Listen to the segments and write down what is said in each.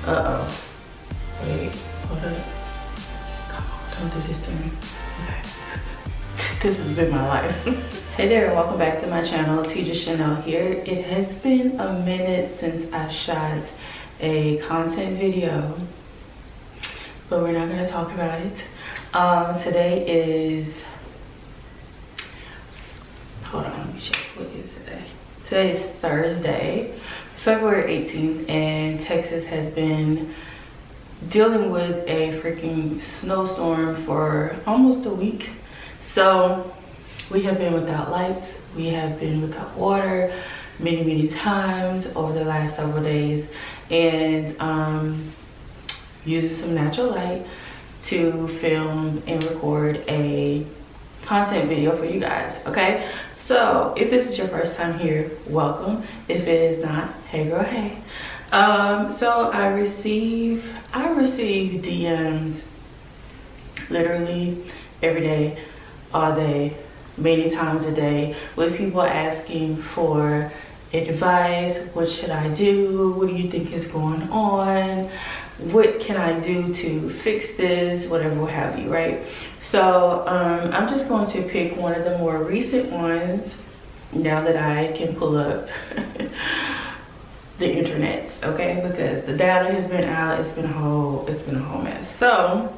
Uh-oh. Wait, hold up. Come on, don't do this to me. Okay. This has been my life. Hey there, and welcome back to my channel. Tedra Chanel here. It has been a minute since I shot a content video, but we're not gonna talk about it. Today is, hold on, let me check, what is today? Today is Thursday, February 18th, and Texas has been dealing with a freaking snowstorm for almost a week. So we have been without lights, we have been without water many times over the last several days, and using some natural light to film and record a content video for you guys. Okay, so if this is your first time here, welcome. If it is not, hey girl, hey. So I receive DMs literally every day, all day, many times a day, with people asking for advice. What should I do? What do you think is going on? What can I do to fix this? Whatever, what have you, right? So I'm just going to pick one of the more recent ones now that I can pull up the internets, okay? Because the data has been out, it's been a whole mess. So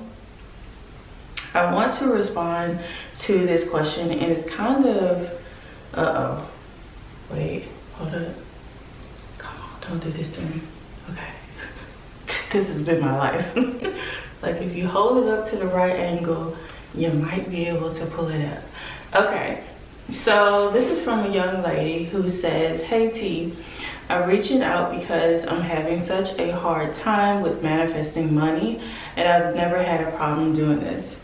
I want to respond to this question, and it's kind of, wait, hold up. Come on, don't do this to me. Okay. This has been my life. Like, if you hold it up to the right angle, you might be able to pull it up. Okay, so this is from a young lady who says, hey T, I'm reaching out because I'm having such a hard time with manifesting money, and I've never had a problem doing this.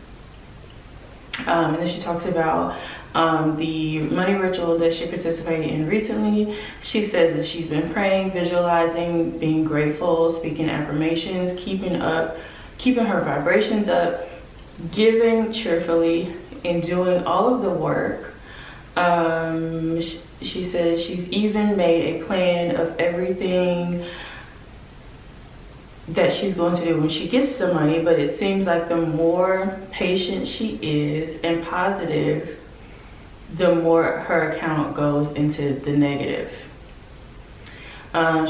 And then she talks about the money ritual that she participated in recently. She says that she's been praying, visualizing, being grateful, speaking affirmations, keeping her vibrations up, giving cheerfully, and doing all of the work. She says she's even made a plan of everything that she's going to do when she gets the money, but it seems like the more patient she is and positive, the more her account goes into the negative.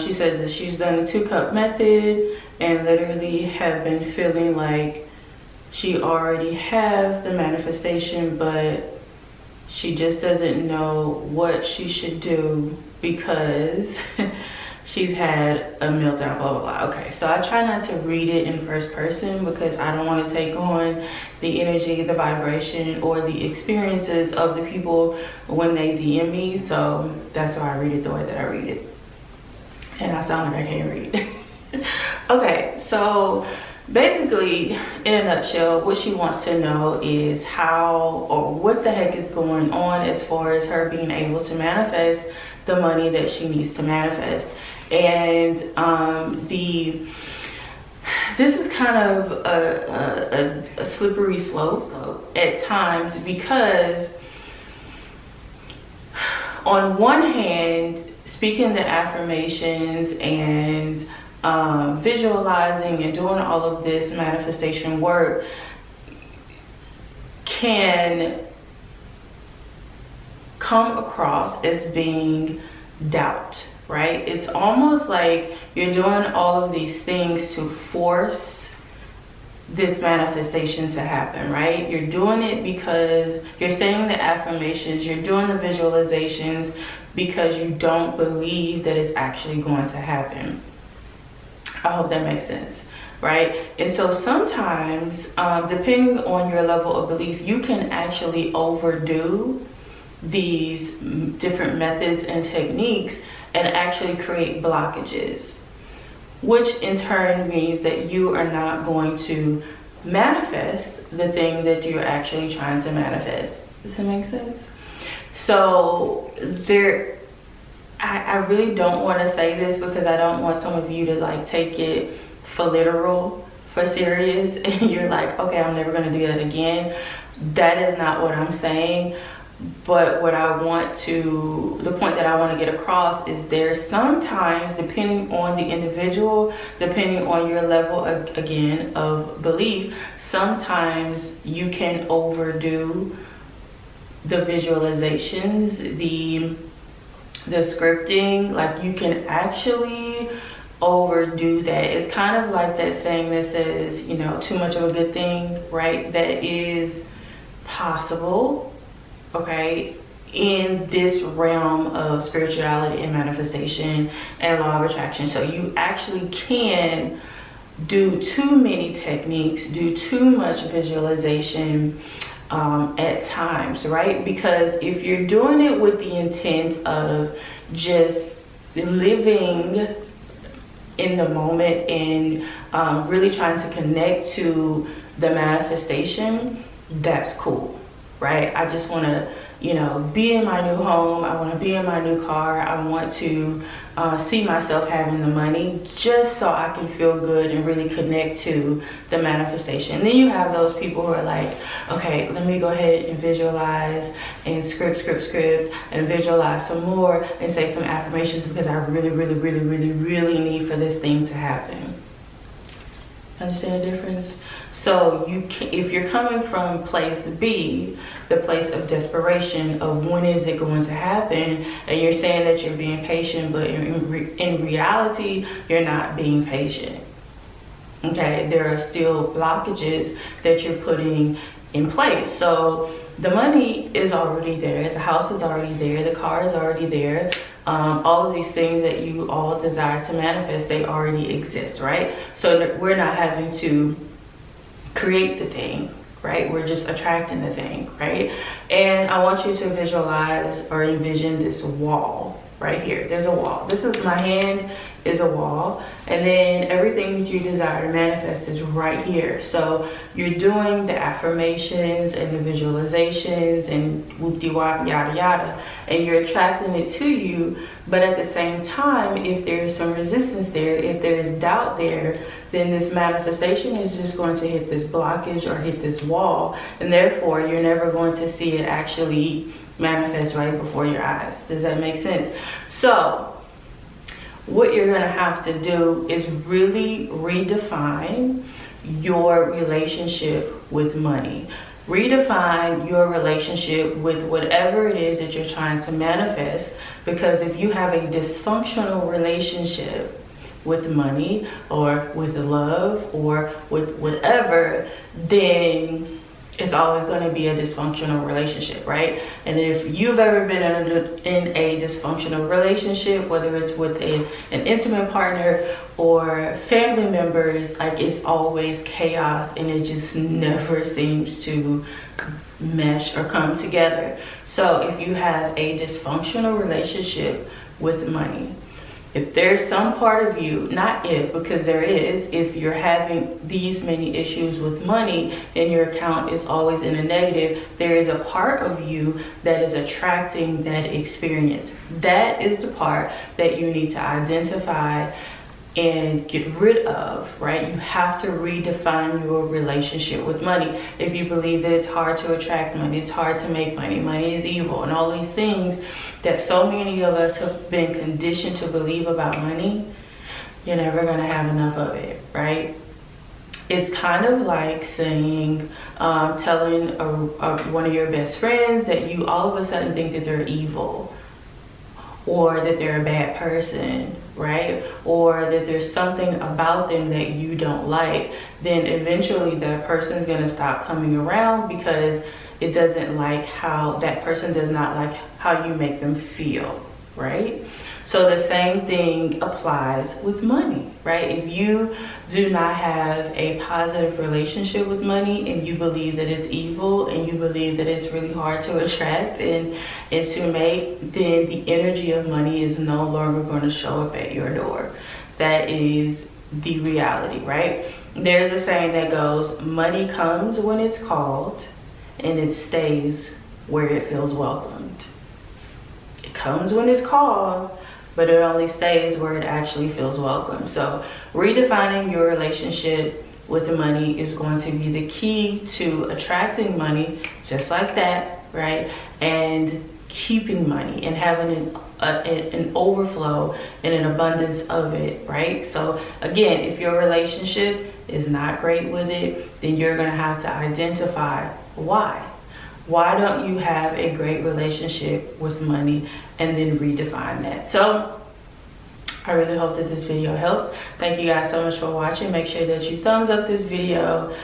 She says that she's done the 2-cup method and literally have been feeling like she already have the manifestation, but she just doesn't know what she should do because she's had a meltdown, blah, blah, blah. Okay, so I try not to read it in first person because I don't want to take on the energy, the vibration, or the experiences of the people when they DM me. So that's why I read it the way that I read it. And I sound like I can't read. Okay, so basically, in a nutshell, what she wants to know is how or what the heck is going on as far as her being able to manifest the money that she needs to manifest. And this is kind of a slippery slope at times, because on one hand, speaking the affirmations and visualizing and doing all of this manifestation work can come across as being doubt, right? It's almost like you're doing all of these things to force this manifestation to happen, right? You're doing it because you're saying the affirmations, you're doing the visualizations because you don't believe that it's actually going to happen. I hope that makes sense, right? And so sometimes, depending on your level of belief, you can actually overdo these different methods and techniques and actually create blockages, which in turn means that you are not going to manifest the thing that you're actually trying to manifest. Does that make sense? So I really don't want to say this because I don't want some of you to like take it for literal, for serious, and you're like, okay, I'm never going to do that again. That is not what I'm saying. But the point that I want to get across is there's sometimes, depending on the individual, depending on your level of, again, of belief, sometimes you can overdo the visualizations, the scripting. Like, you can actually overdo that. It's kind of like that saying that says, you know, too much of a good thing, right? That is possible, okay, in this realm of spirituality and manifestation and law of attraction. So you actually can do too many techniques, do too much visualization at times, right? Because if you're doing it with the intent of just living in the moment and really trying to connect to the manifestation, that's cool, right? I just want to, you know, be in my new home. I want to be in my new car. I want to see myself having the money, just so I can feel good and really connect to the manifestation. And then you have those people who are like, okay, let me go ahead and visualize and script and visualize some more and say some affirmations because I really need for this thing to happen. Understand the difference? So if you're coming from place B, the place of desperation of when is it going to happen, and you're saying that you're being patient, but in reality, you're not being patient. Okay, there are still blockages that you're putting in place. So the money is already there, the house is already there, the car is already there. All of these things that you all desire to manifest, they already exist, right? So we're not having to create the thing, right? We're just attracting the thing, right? And I want you to visualize or envision this wall right here. There's a wall. This is my hand is a wall, and then everything that you desire to manifest is right here. So you're doing the affirmations and the visualizations and whoop-de-wop, yada yada, and you're attracting it to you. But at the same time, if there's some resistance there, if there's doubt there, then this manifestation is just going to hit this blockage or hit this wall, and therefore you're never going to see it actually manifest right before your eyes. Does that make sense? So what you're going to have to do is really redefine your relationship with money. Redefine your relationship with whatever it is that you're trying to manifest, because if you have a dysfunctional relationship with money or with love or with whatever, then it's always going to be a dysfunctional relationship, right? And if you've ever been in a dysfunctional relationship, whether it's with an intimate partner or family members, like, it's always chaos and it just never seems to mesh or come together. So if you have a dysfunctional relationship with money, if there's some part of you, not if, because there is, if you're having these many issues with money and your account is always in a negative, there is a part of you that is attracting that experience. That is the part that you need to identify and get rid of, right? You have to redefine your relationship with money. If you believe that it's hard to attract money, it's hard to make money, money is evil, and all these things that so many of us have been conditioned to believe about money, you're never going to have enough of it, right? It's kind of like saying, telling one of your best friends that you all of a sudden think that they're evil, or that they're a bad person, right? Or that there's something about them that you don't like. Then eventually that person's gonna stop coming around because it doesn't like how that person does not like how you make them feel, right? So the same thing applies with money, right? If you do not have a positive relationship with money and you believe that it's evil and you believe that it's really hard to attract and to make, then the energy of money is no longer going to show up at your door. That is the reality, right? There's a saying that goes, money comes when it's called and it stays where it feels welcomed. It comes when it's called, but it only stays where it actually feels welcome. So redefining your relationship with the money is going to be the key to attracting money just like that, right? And keeping money and having an overflow and an abundance of it, right? So again, if your relationship is not great with it, then you're gonna have to identify why. Why don't you have a great relationship with money, and then redefine that. So I really hope that this video helped. Thank you guys so much for watching. Make sure that you thumbs up this video,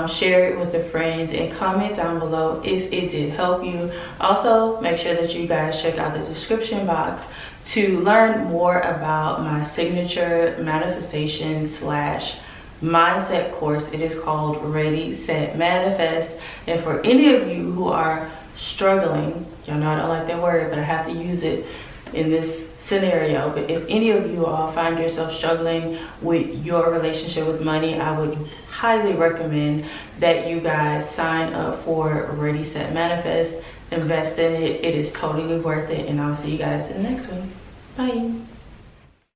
share it with your friends, and comment down below if it did help you. Also, make sure that you guys check out the description box to learn more about my signature manifestation / mindset course. It is called Ready, Set, Manifest. And for any of you who are struggling, y'all know I don't like that word, but I have to use it in this scenario. But if any of you all find yourself struggling with your relationship with money, I would highly recommend that you guys sign up for Ready, Set, Manifest. Invest in it. It is totally worth it. And I'll see you guys in the next one. Bye.